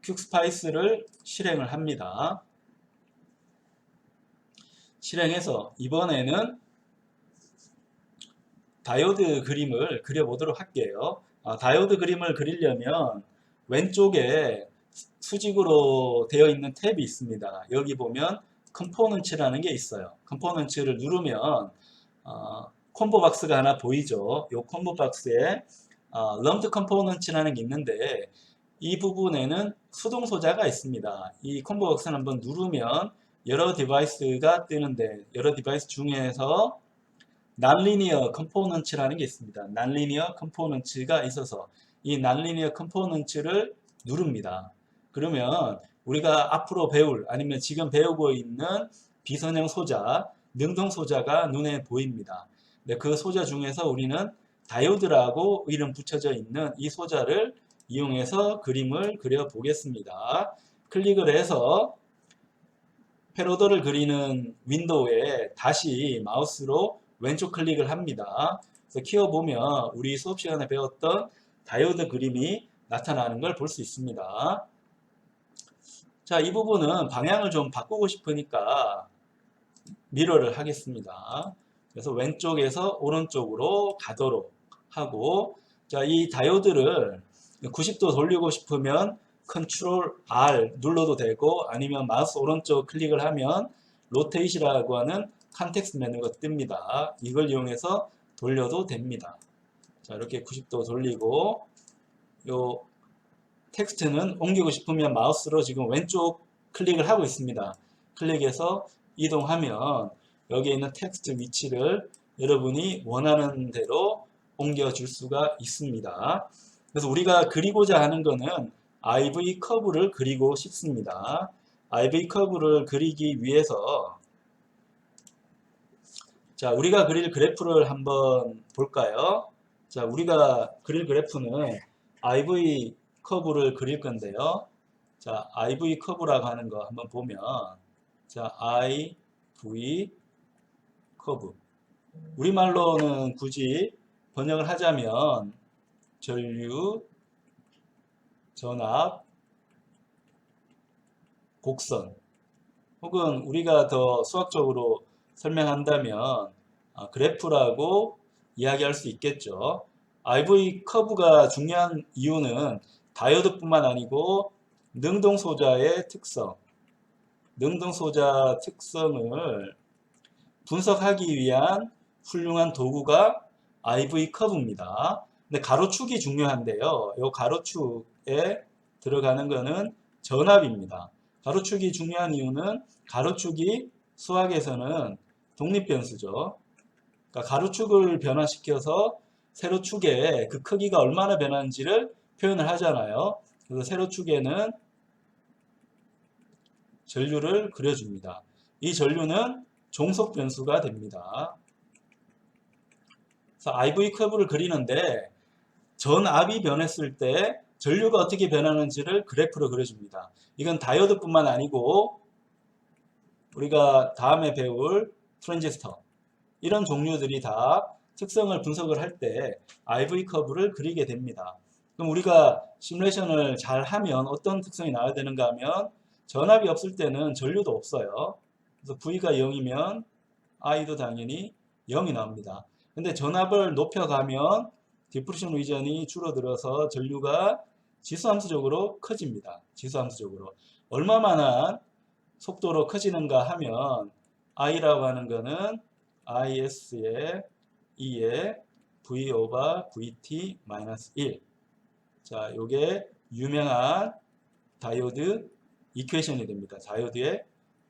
퀵스파이스를 실행을 합니다. 실행해서 이번에는 다이오드 그림을 그려보도록 할게요. 다이오드 그림을 그리려면 왼쪽에 수직으로 되어 있는 탭이 있습니다. 여기 보면 컴포넌츠라는 게 있어요. 컴포넌츠를 누르면 콤보 박스가 하나 보이죠. 이 콤보 박스에 럼드 컴포넌츠라는 게 있는데 이 부분에는 수동 소자가 있습니다. 이 콤보 박스를 한번 누르면 여러 디바이스가 뜨는데 여러 디바이스 중에서 난리니어 컴포넌츠라는 게 있습니다. 난리니어 컴포넌츠가 있어서 이 난리니어 컴포넌츠를 누릅니다. 그러면 우리가 앞으로 배울 아니면 지금 배우고 있는 비선형 소자, 능동 소자가 눈에 보입니다. 그 소자 중에서 우리는 다이오드라고 이름 붙여져 있는 이 소자를 이용해서 그림을 그려 보겠습니다. 클릭을 해서 패러더를 그리는 윈도우에 다시 마우스로 왼쪽 클릭을 합니다. 그래서 키워보면 우리 수업 시간에 배웠던 다이오드 그림이 나타나는 걸 볼 수 있습니다. 자, 이 부분은 방향을 좀 바꾸고 싶으니까 미러를 하겠습니다. 그래서 왼쪽에서 오른쪽으로 가도록 하고, 자, 이 다이오드를 90도 돌리고 싶으면 컨트롤 R 눌러도 되고 아니면 마우스 오른쪽 클릭을 하면 로테이시라고 하는 컨텍스트 메뉴가 뜹니다. 이걸 이용해서 돌려도 됩니다. 자, 이렇게 90도 돌리고 요 텍스트는 옮기고 싶으면 마우스로 지금 왼쪽 클릭을 하고 있습니다. 클릭해서 이동하면 여기에 있는 텍스트 위치를 여러분이 원하는 대로 옮겨줄 수가 있습니다. 그래서 우리가 그리고자 하는 거는 IV 커브를 그리고 싶습니다. IV 커브를 그리기 위해서 자, 우리가 그릴 그래프를 한번 볼까요? 자, 우리가 그릴 그래프는 IV 커브를 그릴 건데요. 자, IV 커브라고 하는 거 한번 보면 자, IV 커브 우리말로는 굳이 번역을 하자면 전류, 전압, 곡선 혹은 우리가 더 수학적으로 설명한다면 그래프라고 이야기할 수 있겠죠. IV 커브가 중요한 이유는 다이오드뿐만 아니고 능동소자의 특성, 능동소자 특성을 분석하기 위한 훌륭한 도구가 IV 커브입니다. 근데 가로축이 중요한데요. 이 가로축에 들어가는 것은 전압입니다. 가로축이 중요한 이유는 가로축이 수학에서는 독립변수죠. 그러니까 가로축을 변화시켜서 세로축의 그 크기가 얼마나 변하는지를 표현을 하잖아요. 그래서 세로축에는 전류를 그려줍니다. 이 전류는 종속 변수가 됩니다. 그래서 IV 커브를 그리는데 전압이 변했을 때 전류가 어떻게 변하는지를 그래프로 그려줍니다. 이건 다이오드뿐만 아니고 우리가 다음에 배울 트랜지스터 이런 종류들이 다 특성을 분석을 할 때 IV 커브를 그리게 됩니다. 그럼 우리가 시뮬레이션을 잘 하면 어떤 특성이 나와야 되는가 하면 전압이 없을 때는 전류도 없어요. 그래서 V가 0이면 I도 당연히 0이 나옵니다. 근데 전압을 높여가면 디프레션 리전이 줄어들어서 전류가 지수함수적으로 커집니다. 지수함수적으로. 얼마만한 속도로 커지는가 하면 I라고 하는 거는 IS의 2의 V 오버 VT 마이너스 1. 자, 요게 유명한 다이오드 이퀘이션이 됩니다. 다이오드의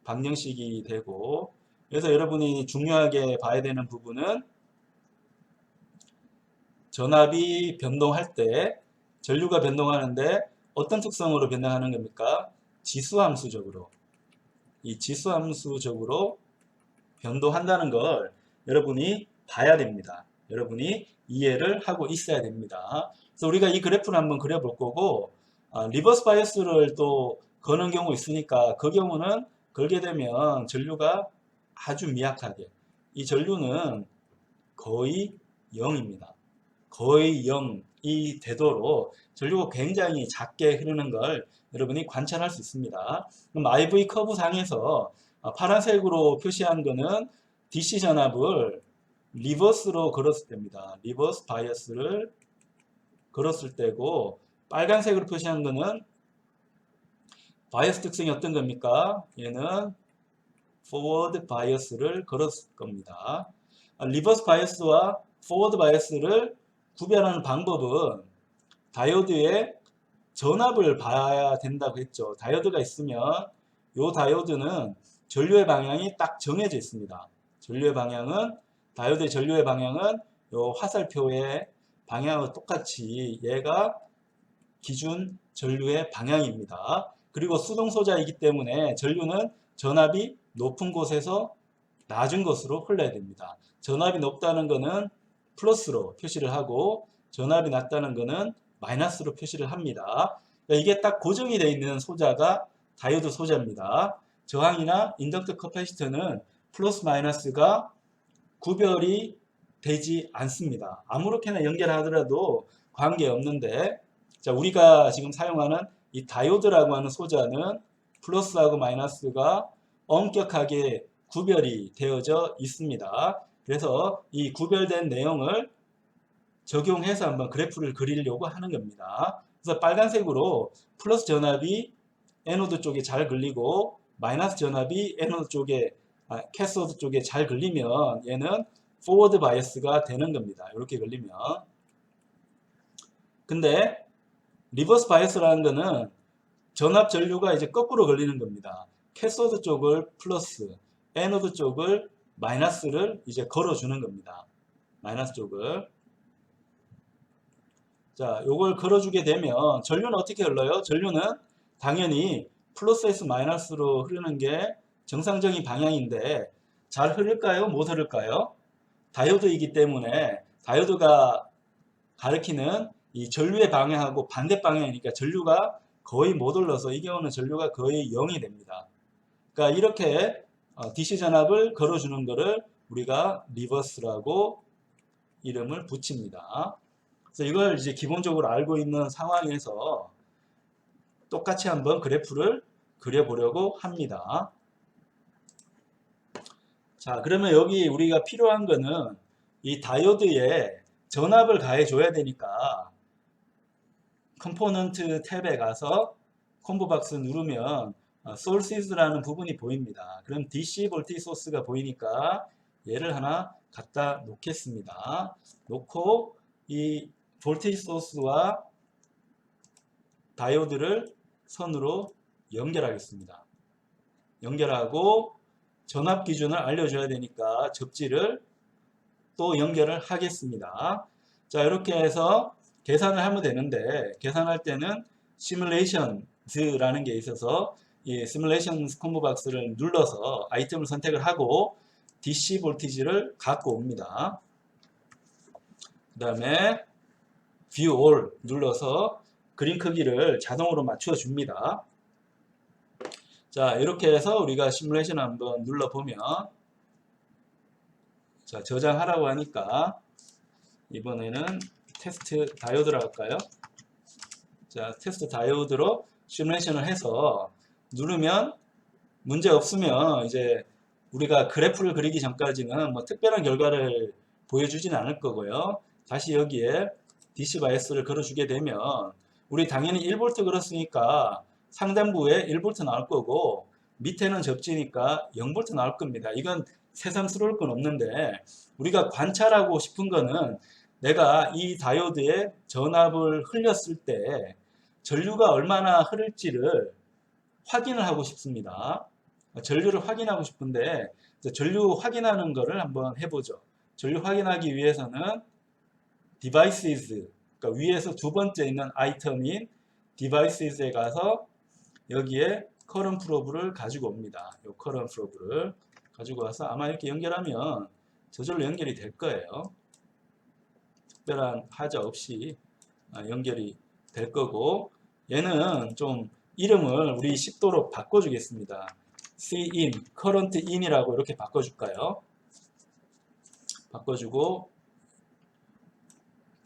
방정식이 되고, 그래서 여러분이 중요하게 봐야 되는 부분은 전압이 변동할 때 전류가 변동하는데 어떤 특성으로 변동하는 겁니까? 지수함수적으로. 이 지수함수적으로 변동한다는 걸 여러분이 봐야 됩니다. 여러분이 이해를 하고 있어야 됩니다. 그래서 우리가 이 그래프를 한번 그려볼 거고 리버스 바이어스를 또 거는 경우 있으니까 그 경우는 걸게 되면 전류가 아주 미약하게 이 전류는 거의 0입니다. 거의 0이 되도록 전류가 굉장히 작게 흐르는 걸 여러분이 관찰할 수 있습니다. 그럼 IV 커브 상에서 파란색으로 표시한 거는 DC 전압을 리버스로 걸었을 때입니다. 리버스 바이어스를 걸었을 때고, 빨간색으로 표시한 거는 바이어스 특성이 어떤 겁니까? 얘는 포워드 바이어스를 걸었을 겁니다. 리버스 바이어스와 포워드 바이어스를 구별하는 방법은 다이오드의 전압을 봐야 된다고 했죠. 다이오드가 있으면 이 다이오드는 전류의 방향이 딱 정해져 있습니다. 전류의 방향은, 다이오드의 전류의 방향은 이 화살표의 방향과 똑같이 얘가 기준 전류의 방향입니다. 그리고 수동 소자이기 때문에 전류는 전압이 높은 곳에서 낮은 곳으로 흘러야 됩니다. 전압이 높다는 것은 플러스로 표시를 하고, 전압이 낮다는 것은 마이너스로 표시를 합니다. 이게 딱 고정이 되어 있는 소자가 다이오드 소자입니다. 저항이나 인덕터 커패시터는 플러스 마이너스가 구별이 되지 않습니다. 아무렇게나 연결하더라도 관계없는데, 자, 우리가 지금 사용하는 이 다이오드라고 하는 소자는 플러스하고 마이너스가 엄격하게 구별이 되어져 있습니다. 그래서 이 구별된 내용을 적용해서 한번 그래프를 그리려고 하는 겁니다. 그래서 빨간색으로 플러스 전압이 에노드 쪽에 잘 걸리고 마이너스 전압이 에노드 쪽에, 캐소드 쪽에 잘 걸리면 얘는 포워드 바이어스가 되는 겁니다. 이렇게 걸리면. 근데 리버스 바이어스라는 거는 전압 전류가 이제 거꾸로 걸리는 겁니다. 캐소드 쪽을 플러스, 에노드 쪽을 마이너스를 이제 걸어주는 겁니다. 마이너스 쪽을. 자, 요걸 걸어주게 되면 전류는 어떻게 흘러요? 전류는 당연히 플러스에서 마이너스로 흐르는 게 정상적인 방향인데 잘 흐를까요? 못 흐를까요? 다이오드이기 때문에 다이오드가 가리키는 이 전류의 방향하고 반대 방향이니까 전류가 거의 못 흘러서 이 경우는 전류가 거의 0이 됩니다. 그러니까 이렇게 DC 전압을 걸어주는 것을 우리가 리버스라고 이름을 붙입니다. 그래서 이걸 이제 기본적으로 알고 있는 상황에서 똑같이 한번 그래프를 그려보려고 합니다. 자, 그러면 여기 우리가 필요한 거는 이 다이오드에 전압을 가해줘야 되니까 컴포넌트 탭에 가서 콤보 박스 누르면 소스라는 부분이 보입니다. 그럼 DC 볼티지 소스가 보이니까 얘를 하나 갖다 놓겠습니다. 놓고 이 볼티지 소스와 다이오드를 선으로 연결하겠습니다. 연결하고 전압 기준을 알려줘야 되니까 접지를 또 연결을 하겠습니다. 자, 이렇게 해서 계산을 하면 되는데, 계산할 때는 시뮬레이션즈라는 게 있어서 이 시뮬레이션 콤보 박스를 눌러서 아이템을 선택을 하고 DC 볼티지를 갖고 옵니다. 그 다음에 View All 눌러서 그림 크기를 자동으로 맞춰 줍니다. 자, 이렇게 해서 우리가 시뮬레이션 한번 눌러보면, 자, 저장하라고 하니까 이번에는 테스트 다이오드라고 할까요? 자, 테스트 다이오드로 시뮬레이션을 해서 누르면 문제 없으면 이제 우리가 그래프를 그리기 전까지는 뭐 특별한 결과를 보여주지는 않을 거고요. 다시 여기에 DC 바이어스를 걸어주게 되면 우리 당연히 1V 걸었으니까 상단부에 1V 나올 거고 밑에는 접지니까 0V 나올 겁니다. 이건 새삼스러울 건 없는데 우리가 관찰하고 싶은 거는 내가 이 다이오드에 전압을 흘렸을 때 전류가 얼마나 흐를지를 확인을 하고 싶습니다. 전류를 확인하고 싶은데 전류 확인하는 거를 한번 해보죠. 전류 확인하기 위해서는 Devices, 그러니까 위에서 두 번째 있는 아이템인 Devices에 가서 여기에 Current Probe를 가지고 옵니다. 이 Current Probe를 가지고 와서 아마 이렇게 연결하면 저절로 연결이 될 거예요. 특별한 하자 없이 연결이 될 거고, 얘는 좀 이름을 우리 쉽도록 바꿔주겠습니다. Cin, Current In이라고 이렇게 바꿔줄까요? 바꿔주고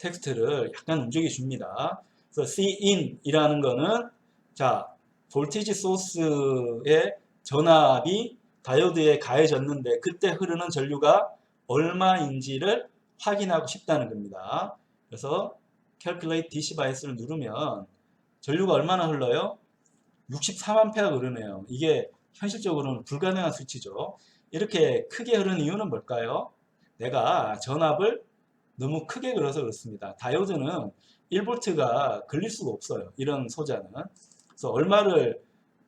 텍스트를 약간 움직여 줍니다. 그래서 Cin이라는 거는 자, 볼티지 소스의 전압이 다이오드에 가해졌는데 그때 흐르는 전류가 얼마인지를 확인하고 싶다는 겁니다. 그래서 Calculate DC bias를 누르면 전류가 얼마나 흘러요? 64A 흐르네요. 이게 현실적으로는 불가능한 수치죠. 이렇게 크게 흐르는 이유는 뭘까요? 내가 전압을 너무 크게 걸어서 그렇습니다. 다이오드는 1V가 걸릴 수가 없어요. 이런 소자는. 그래서 얼마를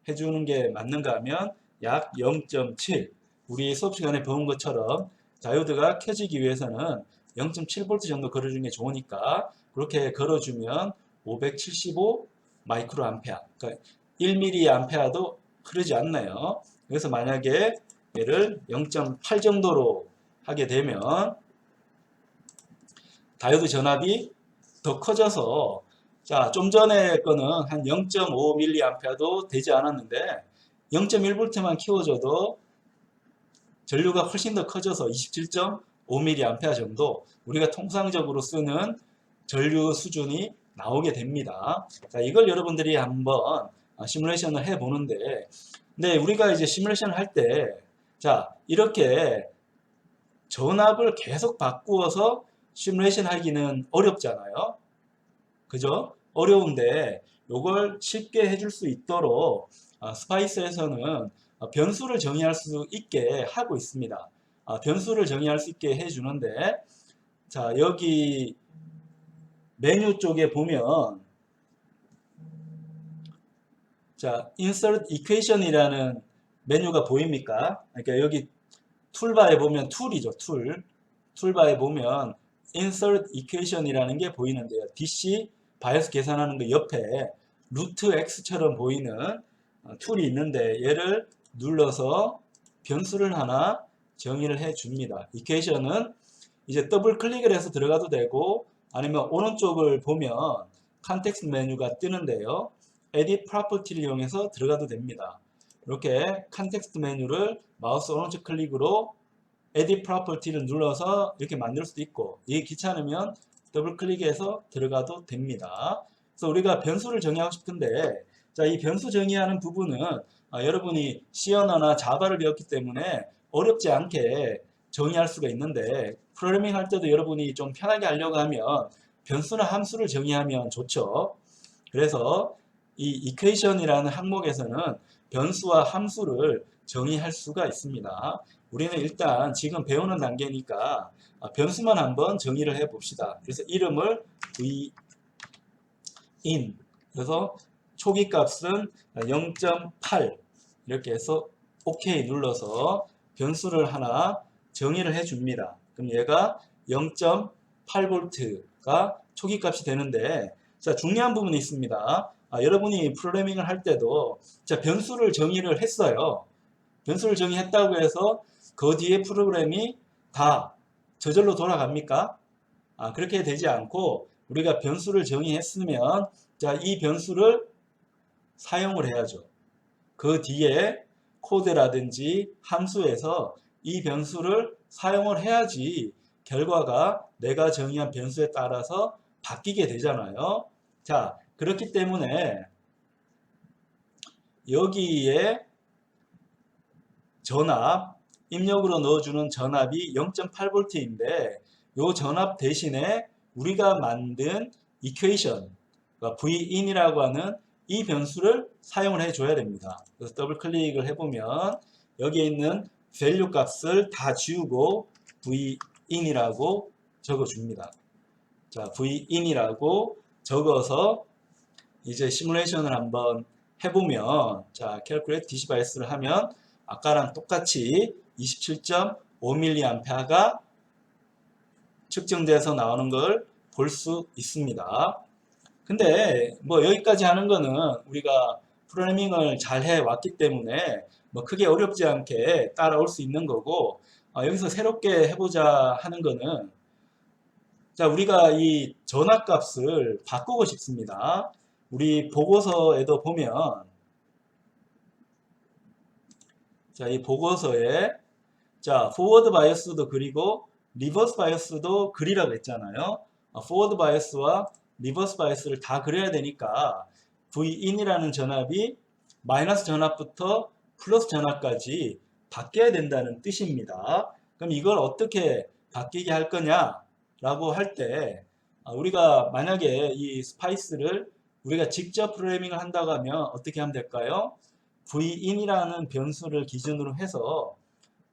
해주는 게 맞는가 하면 약 0.7. 우리 수업 시간에 배운 것처럼 다이오드가 켜지기 위해서는 0.7V 정도 걸어주는 게 좋으니까 그렇게 걸어주면 575 마이크로 암페어. 그러니까 1mA도 흐르지 않나요? 그래서 만약에 얘를 0.8 정도로 하게 되면 다이오드 전압이 더 커져서 자, 좀 전에 거는 한 0.5mA도 되지 않았는데 0.1V만 키워줘도 전류가 훨씬 더 커져서 27.5mA 정도 우리가 통상적으로 쓰는 전류 수준이 나오게 됩니다. 자, 이걸 여러분들이 한번 시뮬레이션을 해 보는데 근데 우리가 이제 시뮬레이션을 할 때 자, 이렇게 전압을 계속 바꾸어서 시뮬레이션 하기는 어렵잖아요. 그죠? 어려운데 이걸 쉽게 해줄 수 있도록 스파이스에서는 변수를 정의할 수 있게 하고 있습니다. 변수를 정의할 수 있게 해주는데 자, 여기 메뉴 쪽에 보면 자, Insert Equation이라는 메뉴가 보입니까? 그러니까 여기 툴바에 보면 툴이죠. 툴바에 보면 Insert Equation이라는 게 보이는데요. DC 바이오스 계산하는 거 옆에 루트 X처럼 보이는 툴이 있는데 얘를 눌러서 변수를 하나 정의를 해 줍니다. Equation은 이제 더블 클릭을 해서 들어가도 되고 아니면 오른쪽을 보면 컨텍스트 메뉴가 뜨는데요. Edit Property를 이용해서 들어가도 됩니다. 이렇게 컨텍스트 메뉴를 마우스 오른쪽 클릭으로 Edit Property를 눌러서 이렇게 만들 수도 있고 이게 귀찮으면 더블 클릭해서 들어가도 됩니다. 그래서 우리가 변수를 정의하고 싶은데 자, 이 변수 정의하는 부분은 여러분이 C 언어나 자바를 배웠기 때문에 어렵지 않게 정의할 수가 있는데 프로그래밍 할 때도 여러분이 좀 편하게 하려고 하면 변수나 함수를 정의하면 좋죠. 그래서 이 equation이라는 항목에서는 변수와 함수를 정의할 수가 있습니다. 우리는 일단 지금 배우는 단계니까 변수만 한번 정의를 해 봅시다. 그래서 이름을 in 그래서 초기 값은 0.8 이렇게 해서 OK 눌러서 변수를 하나 정의를 해 줍니다. 그럼 얘가 0.8V가 초기 값이 되는데 자, 중요한 부분이 있습니다. 여러분이 프로그래밍을 할 때도 자, 변수를 정의를 했어요. 변수를 정의했다고 해서 그 뒤에 프로그램이 다 저절로 돌아갑니까? 그렇게 되지 않고 우리가 변수를 정의했으면 자, 이 변수를 사용을 해야죠. 그 뒤에 코드라든지 함수에서 이 변수를 사용을 해야지 결과가 내가 정의한 변수에 따라서 바뀌게 되잖아요. 자, 그렇기 때문에 여기에 전압, 입력으로 넣어주는 전압이 0.8V인데 이 전압 대신에 우리가 만든 equation, 그러니까 Vin이라고 하는 이 변수를 사용을 해줘야 됩니다. 그래서 더블 클릭을 해보면 여기에 있는 value 값을 다 지우고 Vin이라고 적어줍니다. 자, Vin이라고 적어서 이제 시뮬레이션을 한번 해보면 자, calculate DC bias를 하면 아까랑 똑같이 27.5mA가 측정돼서 나오는 걸 볼 수 있습니다. 근데 뭐 여기까지 하는 거는 우리가 프로그래밍을 잘 해왔기 때문에 뭐 크게 어렵지 않게 따라올 수 있는 거고 여기서 새롭게 해보자 하는 거는 자, 우리가 이 전압값을 바꾸고 싶습니다. 우리 보고서에도 보면 자, 이 보고서에 자, 포워드 바이어스도 그리고 리버스 바이어스도 그리라고 했잖아요. 포워드 바이어스와 리버스 바이어스를 다 그려야 되니까 Vin이라는 전압이 마이너스 전압부터 플러스 전압까지 바뀌어야 된다는 뜻입니다. 그럼 이걸 어떻게 바뀌게 할 거냐라고 할 때 우리가 만약에 이 스파이스를 우리가 직접 프로그래밍을 한다고 하면 어떻게 하면 될까요? Vin이라는 변수를 기준으로 해서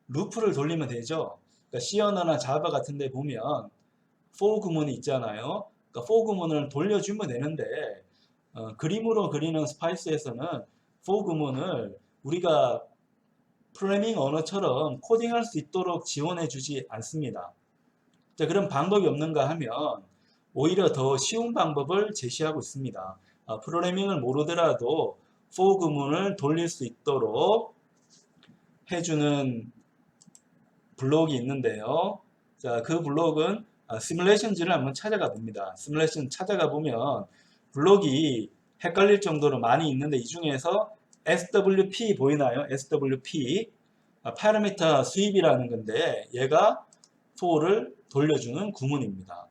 루프를 돌리면 되죠. 그러니까 C 언어나 자바 같은 데 보면 for 구문이 있잖아요. 그러니까 for 구문을 돌려주면 되는데 그림으로 그리는 스파이스에서는 for 구문을 우리가 프로그래밍 언어처럼 코딩할 수 있도록 지원해 주지 않습니다. 자, 그런 방법이 없는가 하면 오히려 더 쉬운 방법을 제시하고 있습니다. 프로그래밍을 모르더라도 for 구문을 돌릴 수 있도록 해주는 블록이 있는데요. 자, 그 블록은 시뮬레이션지를 한번 찾아가 봅니다. 시뮬레이션 찾아가 보면 블록이 헷갈릴 정도로 많이 있는데 이 중에서 SWP 보이나요? SWP 파라미터 수입이라는 건데 얘가 for를 돌려주는 구문입니다.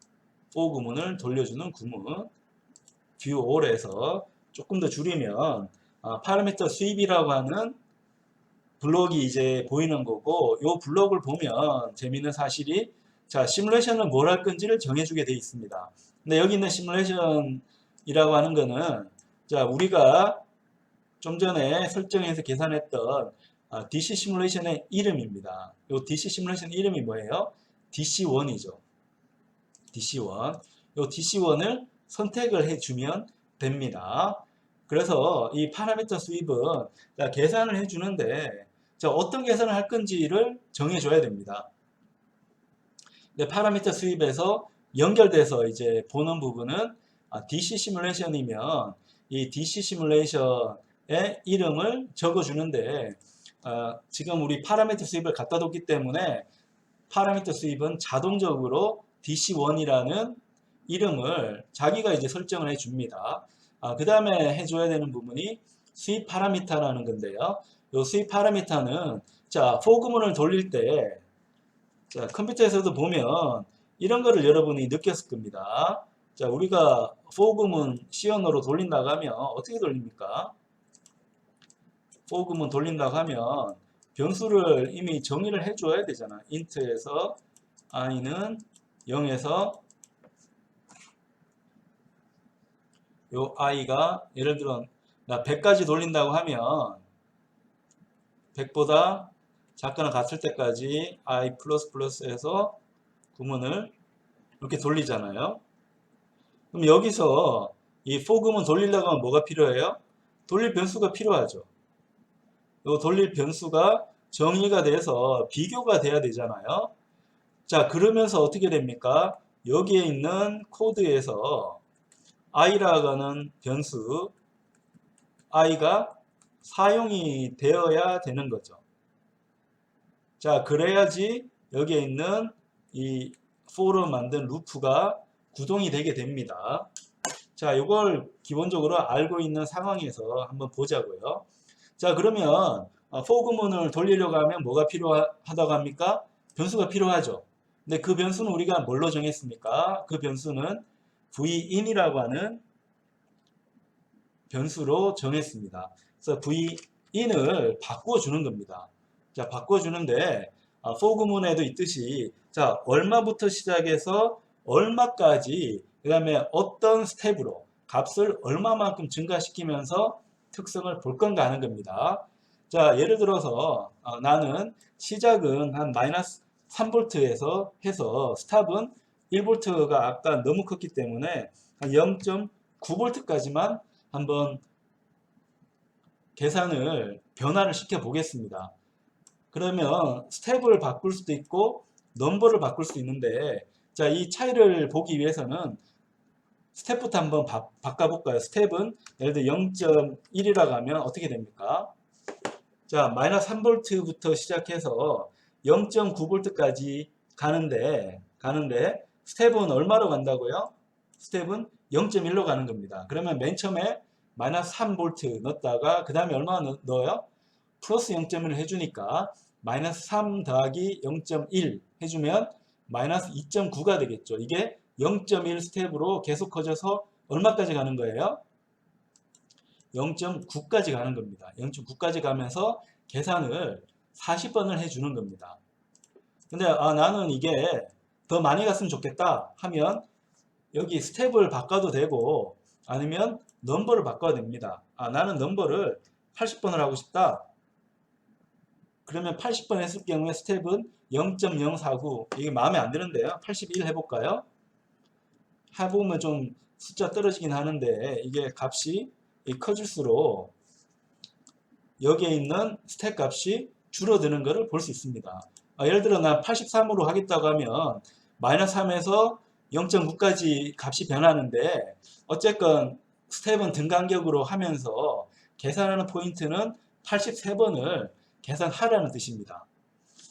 for 구문을 돌려주는 구문 view all에서 조금 더 줄이면 파라미터 수입이라고 하는 블록이 이제 보이는 거고 이 블록을 보면 재미있는 사실이 자 시뮬레이션은 뭘 할 건지를 정해주게 되어 있습니다. 근데 여기 있는 시뮬레이션이라고 하는 거는 자 우리가 좀 전에 설정해서 계산했던 DC 시뮬레이션의 이름입니다. 이 DC 시뮬레이션 이름이 뭐예요? DC1이죠. DC1. 이 DC1을 선택을 해주면 됩니다. 그래서 이 파라미터 수입은 계산을 해주는데 자, 어떤 계산을 할 건지를 정해줘야 됩니다. 근데 파라미터 수입에서 연결돼서 이제 보는 부분은 DC 시뮬레이션이면 이 DC 시뮬레이션의 이름을 적어주는데 지금 우리 파라미터 수입을 갖다 뒀기 때문에 파라미터 수입은 자동적으로 DC1이라는 이름을 자기가 이제 설정을 해줍니다. 그 다음에 해줘야 되는 부분이 수입 파라미터라는 건데요. 이 수입 파라미터는 자 for 구문을 돌릴 때 자, 컴퓨터에서도 보면 이런 거를 여러분이 느꼈을 겁니다. 자, 우리가 for 구문 C 언어로 돌린다고 하면 어떻게 돌립니까? for 구문 돌린다고 하면 변수를 이미 정의를 해줘야 되잖아. int에서 i는 0에서 요 i가 예를 들어 나 100까지 돌린다고 하면 100보다 작거나 같을 때까지 i++ 해서 구문을 이렇게 돌리잖아요. 그럼 여기서 이 for 구문 돌리려고 하면 뭐가 필요해요? 돌릴 변수가 필요하죠. 이 돌릴 변수가 정의가 돼서 비교가 돼야 되잖아요. 자, 그러면서 어떻게 됩니까? 여기에 있는 코드에서 i라고 하는 변수 i가 사용이 되어야 되는 거죠. 자, 그래야지 여기에 있는 이 for로 만든 루프가 구동이 되게 됩니다. 자, 이걸 기본적으로 알고 있는 상황에서 한번 보자고요. 자, 그러면 for 구문을 돌리려고 하면 뭐가 필요하다고 합니까? 변수가 필요하죠. 근데 그 변수는 우리가 뭘로 정했습니까? 그 변수는 vin이라고 하는 변수로 정했습니다. 그래서 vin을 바꿔주는 겁니다. 자, 바꿔주는데 for 구문에도 있듯이 자, 얼마부터 시작해서 얼마까지 그 다음에 어떤 스텝으로 값을 얼마만큼 증가시키면서 특성을 볼 건가 하는 겁니다. 자, 예를 들어서 나는 시작은 한 마이너스 3V에서 해서 스탑은 1V가 아까 너무 컸기 때문에 0.9V까지만 한번 계산을 변화를 시켜 보겠습니다. 그러면 스텝을 바꿀 수도 있고 넘버를 바꿀 수도 있는데 자, 이 차이를 보기 위해서는 스텝부터 한번 바꿔볼까요? 스텝은 예를 들어 0.1이라고 하면 어떻게 됩니까? 자, 마이너스 3V부터 시작해서 0.9V까지 가는데 스텝은 얼마로 간다고요? 스텝은 0.1로 가는 겁니다. 그러면 맨 처음에 마이너스 3V 넣었다가 그 다음에 얼마 넣어요? 플러스 0.1을 해주니까 마이너스 3 더하기 0.1 해주면 마이너스 2.9가 되겠죠. 이게 0.1 스텝으로 계속 커져서 얼마까지 가는 거예요? 0.9까지 가는 겁니다. 0.9까지 가면서 계산을 40번을 해주는 겁니다. 근데 나는 이게 더 많이 갔으면 좋겠다 하면 여기 스텝을 바꿔도 되고 아니면 넘버를 바꿔야 됩니다. 나는 넘버를 80번을 하고 싶다. 그러면 80번 했을 경우에 스텝은 0.049 이게 마음에 안 드는데요. 81 해볼까요? 해보면 좀 숫자 떨어지긴 하는데 이게 값이 커질수록 여기에 있는 스텝 값이 줄어드는 것을 볼 수 있습니다. 예를 들어 난 83으로 하겠다고 하면 마이너스 3에서 0.9까지 값이 변하는데 어쨌건 스텝은 등간격으로 하면서 계산하는 포인트는 83번을 계산하라는 뜻입니다.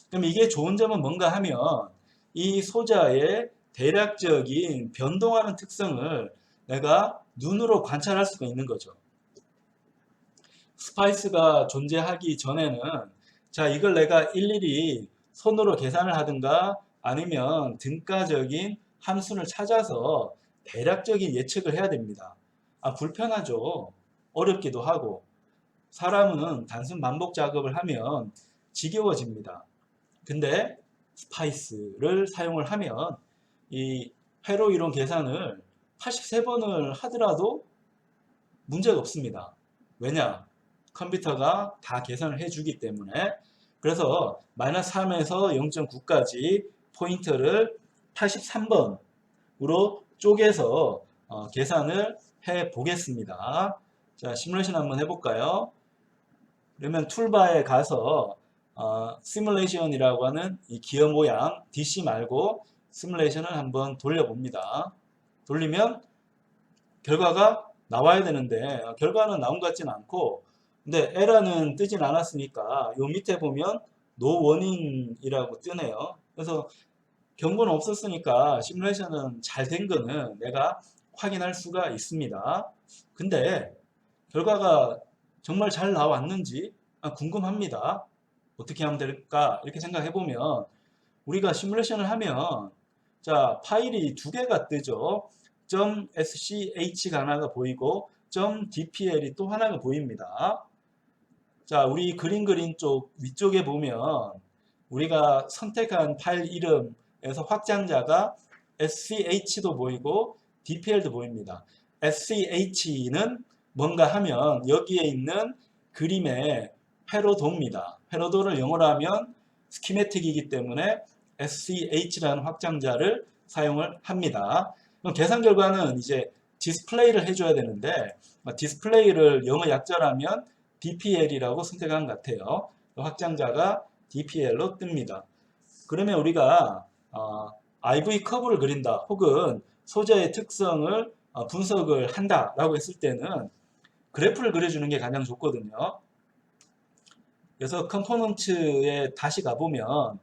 그럼 이게 좋은 점은 뭔가 하면 이 소자의 대략적인 변동하는 특성을 내가 눈으로 관찰할 수가 있는 거죠. 스파이스가 존재하기 전에는 자 이걸 내가 일일이 손으로 계산을 하든가 아니면 등가적인 함수를 찾아서 대략적인 예측을 해야 됩니다. 불편하죠. 어렵기도 하고 사람은 단순 반복 작업을 하면 지겨워집니다. 근데 스파이스를 사용을 하면 이 회로 이론 계산을 83번을 하더라도 문제가 없습니다. 왜냐? 컴퓨터가 다 계산을 해주기 때문에. 그래서 마이너스 3에서 0.9까지 포인트를 83번으로 쪼개서 계산을 해 보겠습니다. 자, 시뮬레이션 한번 해볼까요? 그러면 툴바에 가서 시뮬레이션이라고 하는 이 기어 모양 DC 말고 시뮬레이션을 한번 돌려봅니다. 돌리면 결과가 나와야 되는데 결과는 나온 것 같지는 않고 근데 에러는 뜨진 않았으니까 요 밑에 보면 노 워닝이라고 뜨네요. 그래서 경고는 없었으니까 시뮬레이션은 잘 된 거는 내가 확인할 수가 있습니다. 근데 결과가 정말 잘 나왔는지 궁금합니다. 어떻게 하면 될까? 이렇게 생각해 보면 우리가 시뮬레이션을 하면 자 파일이 두 개가 뜨죠. .sch가 하나가 보이고 .dpl이 또 하나가 보입니다. 자 우리 그린 쪽 위쪽에 보면 우리가 선택한 파일 이름에서 확장자가 sch도 보이고 dpl도 보입니다. sch는 뭔가 하면 여기에 있는 그림의 회로도입니다. 회로도를 영어로 하면 스키매틱이기 때문에 sch라는 확장자를 사용을 합니다. 그럼 계산 결과는 이제 디스플레이를 해줘야 되는데 디스플레이를 영어 약자라면 dpl이라고 선택한 것 같아요. 확장자가 dpl로 뜹니다. 그러면 우리가 IV 커브를 그린다 혹은 소재의 특성을 분석을 한다 라고 했을 때는 그래프를 그려주는 게 가장 좋거든요. 그래서 컴포넌트에 다시 가보면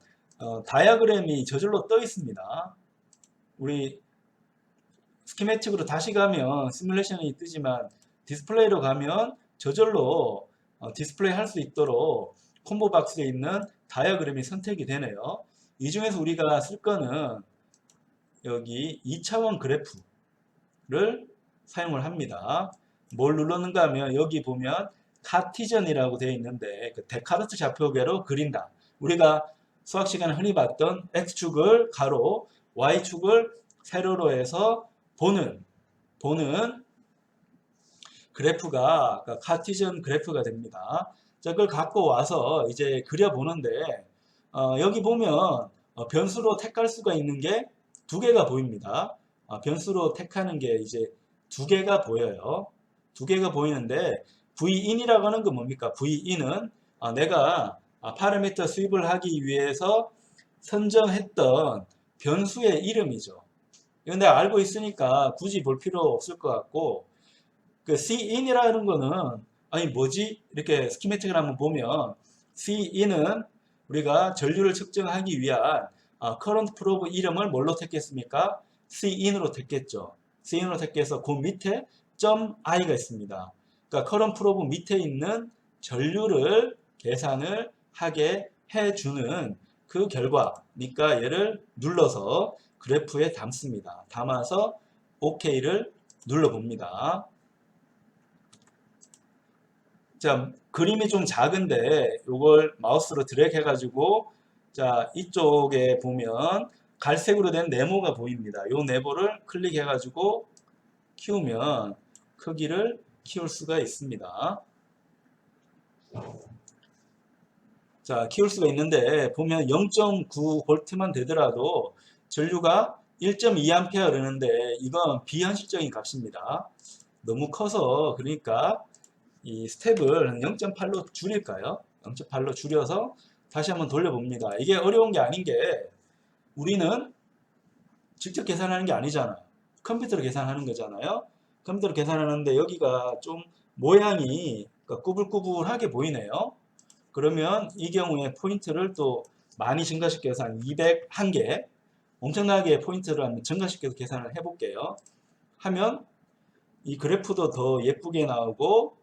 다이어그램이 저절로 떠 있습니다. 우리 스키매틱으로 다시 가면 시뮬레이션이 뜨지만 디스플레이로 가면 저절로 디스플레이 할 수 있도록 콤보 박스에 있는 다이어그램이 선택이 되네요. 이 중에서 우리가 쓸 거는 여기 2차원 그래프를 사용을 합니다. 뭘 눌렀는가 하면 여기 보면 카티전이라고 되어 있는데 그 데카르트 좌표계로 그린다. 우리가 수학 시간에 흔히 봤던 x축을 가로, y축을 세로로 해서 보는 그래프가 카티전 그래프가 됩니다. 자, 그걸 갖고 와서 이제 그려보는데 여기 보면 변수로 택할 수가 있는 게 두 개가 보입니다. 변수로 택하는 게 이제 두 개가 보여요. 두 개가 보이는데 vin이라고 하는 건 뭡니까? vin은 내가 파라미터 수입을 하기 위해서 선정했던 변수의 이름이죠. 이건 내가 알고 있으니까 굳이 볼 필요 없을 것 같고 그 cin이라는 거는 아니 뭐지? 이렇게 스키매틱을 한번 보면 cin은 우리가 전류를 측정하기 위한 current probe 이름을 뭘로 택했습니까? cin으로 택했죠. cin으로 택해서 그 밑에 .i가 있습니다. 그러니까 current probe 밑에 있는 전류를 계산을 하게 해주는 그 결과니까 얘를 눌러서 그래프에 담습니다. 담아서 OK를 눌러봅니다. 자, 그림이 좀 작은데 이걸 마우스로 드래그 해가지고 자, 이쪽에 보면 갈색으로 된 네모가 보입니다. 이 네모를 클릭해가지고 키우면 크기를 키울 수가 있습니다. 자, 키울 수가 있는데 보면 0.9V만 되더라도 전류가 1.2A 흐르는데 이건 비현실적인 값입니다. 너무 커서 그러니까 이 스텝을 0.8로 줄일까요? 0.8로 줄여서 다시 한번 돌려봅니다. 이게 어려운 게 아닌 게 우리는 직접 계산하는 게 아니잖아요. 컴퓨터로 계산하는 거잖아요. 컴퓨터로 계산하는데 여기가 좀 모양이 꾸불꾸불하게 보이네요. 그러면 이 경우에 포인트를 또 많이 증가시켜서 한 201개 엄청나게 포인트를 한번 증가시켜서 계산을 해볼게요. 하면 이 그래프도 더 예쁘게 나오고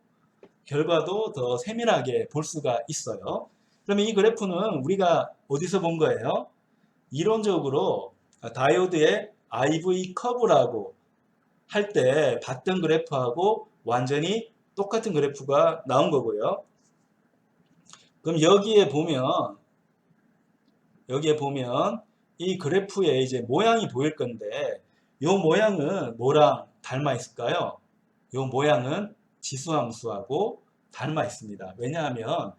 결과도 더 세밀하게 볼 수가 있어요. 그러면 이 그래프는 우리가 어디서 본 거예요? 이론적으로 다이오드의 IV 커브라고 할 때 봤던 그래프하고 완전히 똑같은 그래프가 나온 거고요. 그럼 여기에 보면 이 그래프에 이제 모양이 보일 건데 이 모양은 뭐랑 닮아 있을까요? 이 모양은 지수함수하고 닮아 있습니다. 왜냐하면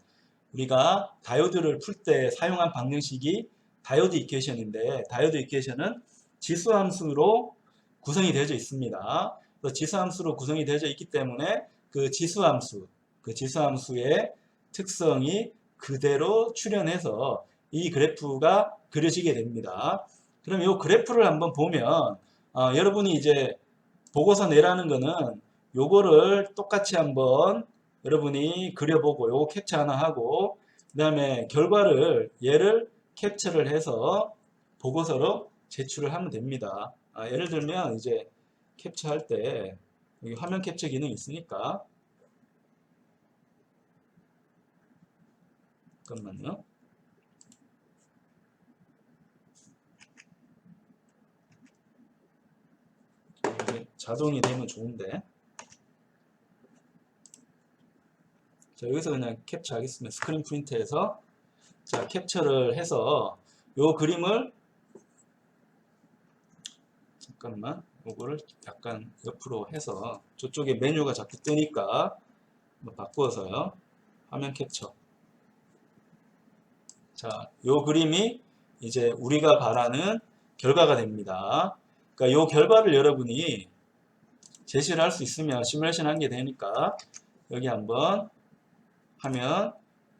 우리가 다이오드를 풀 때 사용한 방정식이 다이오드 이퀘이션인데 다이오드 이퀘이션은 지수함수로 구성이 되어 있습니다. 그래서 지수함수로 구성이 되어 있기 때문에 그 지수함수의 특성이 그대로 출현해서 이 그래프가 그려지게 됩니다. 그럼 이 그래프를 한번 보면 여러분이 이제 보고서 내라는 거는 요거를 똑같이 한번 여러분이 그려보고 요거 캡처 하나 하고 그 다음에 결과를 얘를 캡처를 해서 보고서로 제출을 하면 됩니다. 예를 들면 이제 캡처할 때 여기 화면 캡처 기능이 있으니까 잠깐만요. 이게 자동이 되면 좋은데 자, 여기서 그냥 캡처 하겠습니다. 스크린 프린트해서 자, 캡처를 해서 요 그림을 잠깐만 요거를 약간 옆으로 해서 저쪽에 메뉴가 자꾸 뜨니까 바꾸어서요. 화면 캡처. 자, 요 그림이 이제 우리가 바라는 결과가 됩니다. 그러니까 요 결과를 여러분이 제시를 할 수 있으면 시뮬레이션 한 게 되니까 여기 한번 하면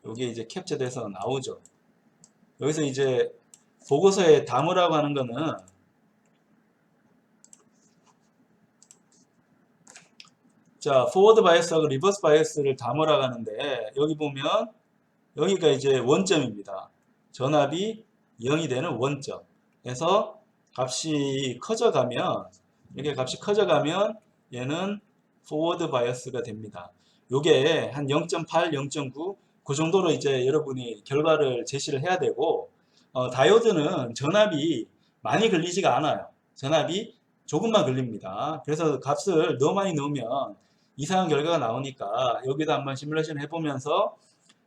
요게 이제 캡처돼서 나오죠. 여기서 이제 보고서에 담으라고 하는 거는 자, 포워드 바이어스하고 리버스 바이어스를 담으라고 하는데 여기 보면 여기가 이제 원점입니다. 전압이 0이 되는 원점. 그래서 값이 커져가면 이게 값이 커져가면 얘는 포워드 바이어스가 됩니다. 요게 한 0.8, 0.9 그 정도로 이제 여러분이 결과를 제시를 해야 되고 다이오드는 전압이 많이 걸리지가 않아요. 전압이 조금만 걸립니다. 그래서 값을 너무 많이 넣으면 이상한 결과가 나오니까 여기다 한번 시뮬레이션 해보면서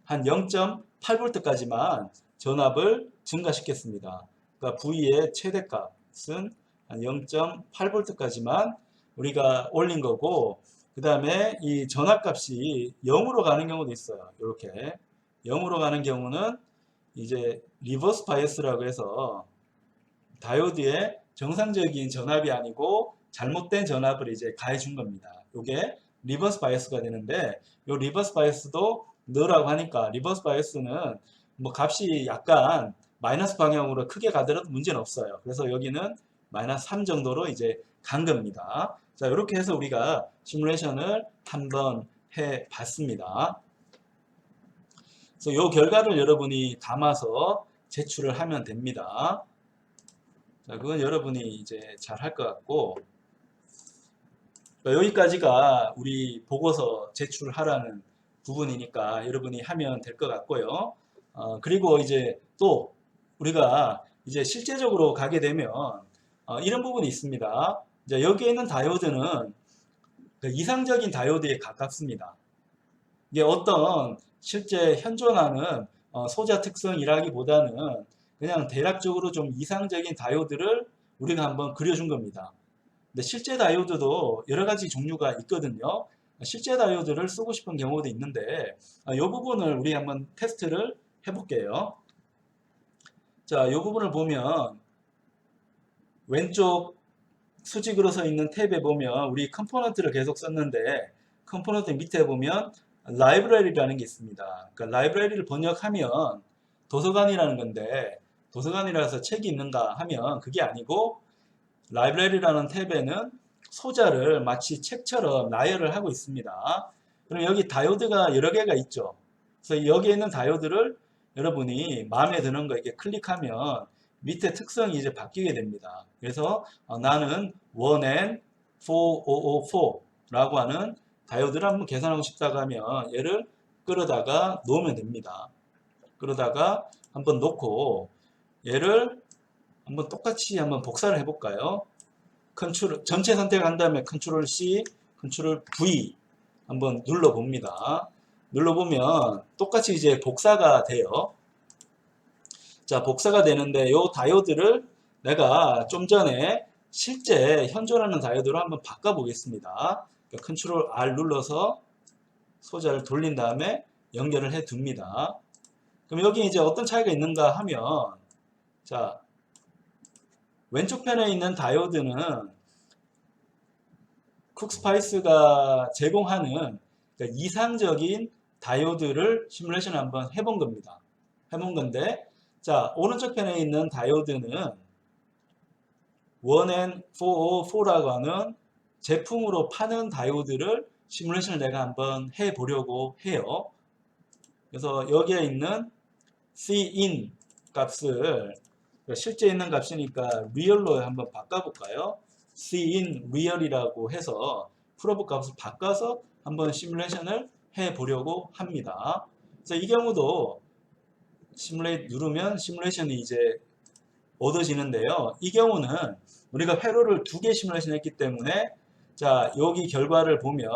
한 0.8V까지만 전압을 증가시켰습니다. 그러니까 V의 최대값은 한 0.8V까지만 우리가 올린 거고 그 다음에 이 전압값이 0으로 가는 경우도 있어요. 이렇게 0으로 가는 경우는 이제 리버스 바이어스라고 해서 다이오드의 정상적인 전압이 아니고 잘못된 전압을 이제 가해 준 겁니다. 이게 리버스 바이어스가 되는데 이 리버스 바이어스도 넣으라고 하니까 리버스 바이어스는 뭐 값이 약간 마이너스 방향으로 크게 가더라도 문제는 없어요. 그래서 여기는 마이너스 3 정도로 이제 간 겁니다. 자, 이렇게 해서 우리가 시뮬레이션을 한번 해 봤습니다. 그래서 이 결과를 여러분이 담아서 제출을 하면 됩니다. 자, 그건 여러분이 이제 잘 할 것 같고 여기까지가 우리 보고서 제출하라는 부분이니까 여러분이 하면 될 것 같고요. 그리고 이제 또 우리가 이제 실제적으로 가게 되면 이런 부분이 있습니다. 이제 여기에 있는 다이오드는 그 이상적인 다이오드에 가깝습니다. 이게 어떤 실제 현존하는 소자 특성이라기보다는 그냥 대략적으로 좀 이상적인 다이오드를 우리가 한번 그려준 겁니다. 근데 실제 다이오드도 여러 가지 종류가 있거든요. 실제 다이오드를 쓰고 싶은 경우도 있는데 이 부분을 우리 한번 테스트를 해볼게요. 자, 이 부분을 보면 왼쪽 수직으로 서 있는 탭에 보면 우리 컴포넌트를 계속 썼는데 컴포넌트 밑에 보면 라이브러리라는 게 있습니다. 그러니까 라이브러리를 번역하면 도서관이라는 건데 도서관이라서 책이 있는가 하면 그게 아니고 라이브러리라는 탭에는 소자를 마치 책처럼 나열을 하고 있습니다. 그럼 여기 다이오드가 여러 개가 있죠. 그래서 여기에 있는 다이오드를 여러분이 마음에 드는 거 이렇게 클릭하면 밑에 특성이 이제 바뀌게 됩니다. 그래서 나는 1N4504라고 하는 다이오드를 한번 계산하고 싶다고 하면 얘를 끌어다가 놓으면 됩니다. 끌어다가 한번 놓고 얘를 한번 똑같이 한번 복사를 해볼까요? 컨트롤 전체 선택한 다음에 컨트롤 C, 컨트롤 V 한번 눌러봅니다. 눌러보면 똑같이 이제 복사가 돼요. 자, 복사가 되는데 이 다이오드를 내가 좀 전에 실제 현존하는 다이오드로 한번 바꿔보겠습니다. 컨트롤 R 눌러서 소자를 돌린 다음에 연결을 해 둡니다. 그럼 여기 이제 어떤 차이가 있는가 하면 자, 왼쪽 편에 있는 다이오드는 쿡스파이스가 제공하는 그러니까 이상적인 다이오드를 시뮬레이션 한번 해본 겁니다. 해본 건데 자, 오른쪽 편에 있는 다이오드는 1N404라고 하는 제품으로 파는 다이오드를 시뮬레이션을 내가 한번 해보려고 해요. 그래서 여기에 있는 Cin 값을 실제 있는 값이니까 리얼로 한번 바꿔볼까요? Cin real이라고 해서 프로브 값을 바꿔서 한번 시뮬레이션을 해보려고 합니다. 그래서 이 경우도 시뮬레이트 누르면 시뮬레이션이 이제 얻어지는데요. 이 경우는 우리가 회로를 2개 시뮬레이션 했기 때문에 자, 여기 결과를 보면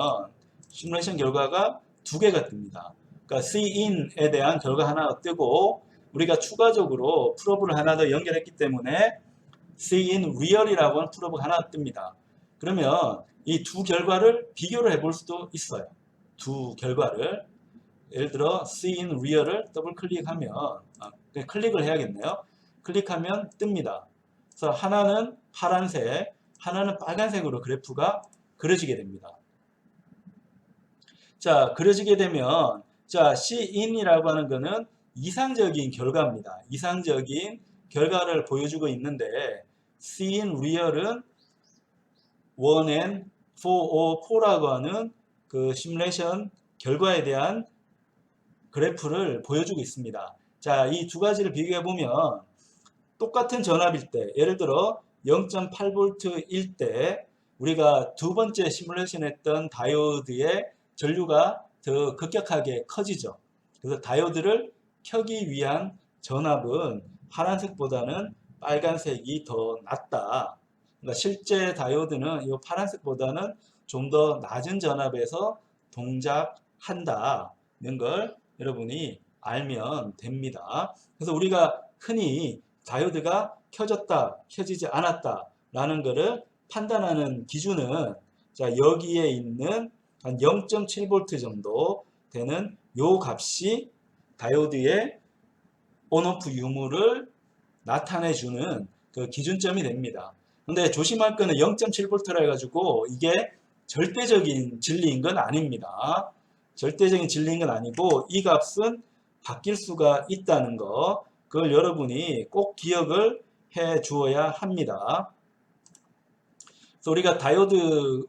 시뮬레이션 결과가 2개가 뜹니다. 그러니까 Cin에 대한 결과 하나가 뜨고 우리가 추가적으로 프로브를 하나 더 연결했기 때문에 Cin real이라고 하는 프로브가 하나 뜹니다. 그러면 이 두 결과를 비교를 해볼 수도 있어요. 두 결과를 예를 들어 Cin real을 더블 클릭하면 클릭을 해야겠네요. 클릭하면 뜹니다. 그래서 하나는 파란색, 하나는 빨간색으로 그래프가 그려지게 됩니다. 자, 그려지게 되면 자, Cin이라고 하는 것은 이상적인 결과입니다. 이상적인 결과를 보여주고 있는데 Cin real은 1N404라고 하는 그 시뮬레이션 결과에 대한 그래프를 보여주고 있습니다. 자, 이 두 가지를 비교해 보면 똑같은 전압일 때, 예를 들어 0.8V일 때 우리가 두 번째 시뮬레이션 했던 다이오드의 전류가 더 급격하게 커지죠. 그래서 다이오드를 켜기 위한 전압은 파란색보다는 빨간색이 더 낮다. 그러니까 실제 다이오드는 이 파란색보다는 좀 더 낮은 전압에서 동작한다는 걸 여러분이 알면 됩니다. 그래서 우리가 흔히 다이오드가 켜졌다, 켜지지 않았다 라는 것을 판단하는 기준은 자, 여기에 있는 한 0.7V 정도 되는 요 값이 다이오드의 온오프 유무를 나타내주는 그 기준점이 됩니다. 근데 조심할 거는 0.7V라 해가지고 이게 절대적인 진리인 건 아닙니다. 절대적인 진리인 건 아니고 이 값은 바뀔 수가 있다는 거, 그걸 여러분이 꼭 기억을 해 주어야 합니다. 그래서 우리가 다이오드를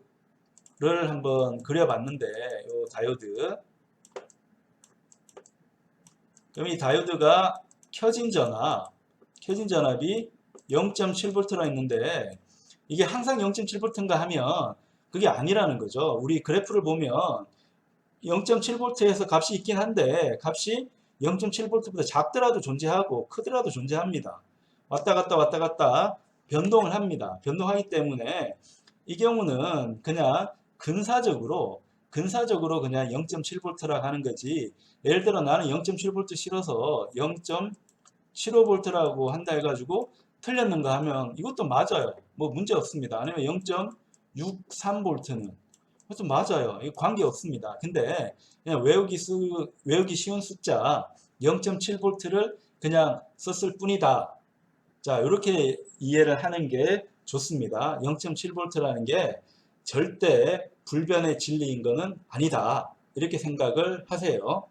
한번 그려봤는데 이 다이오드, 그럼 이 다이오드가 켜진 전압이 0.7V라 했는데 이게 항상 0.7V인가 하면 그게 아니라는 거죠. 우리 그래프를 보면 0.7V에서 값이 있긴 한데 값이 0.7V보다 작더라도 존재하고 크더라도 존재합니다. 왔다 갔다 변동을 합니다. 변동하기 때문에 이 경우는 그냥 근사적으로 그냥 0.7V라고 하는 거지. 예를 들어 나는 0.7V 싫어서 0.75V라고 한다 해가지고 틀렸는가 하면 이것도 맞아요. 뭐 문제 없습니다. 아니면 0.63V는 그것도 맞아요. 이거 관계 없습니다. 근데 그냥 외우기 쉬운 숫자 0.7V를 그냥 썼을 뿐이다. 자, 이렇게 이해를 하는 게 좋습니다. 0.7V라는 게 절대 불변의 진리인 것은 아니다. 이렇게 생각을 하세요.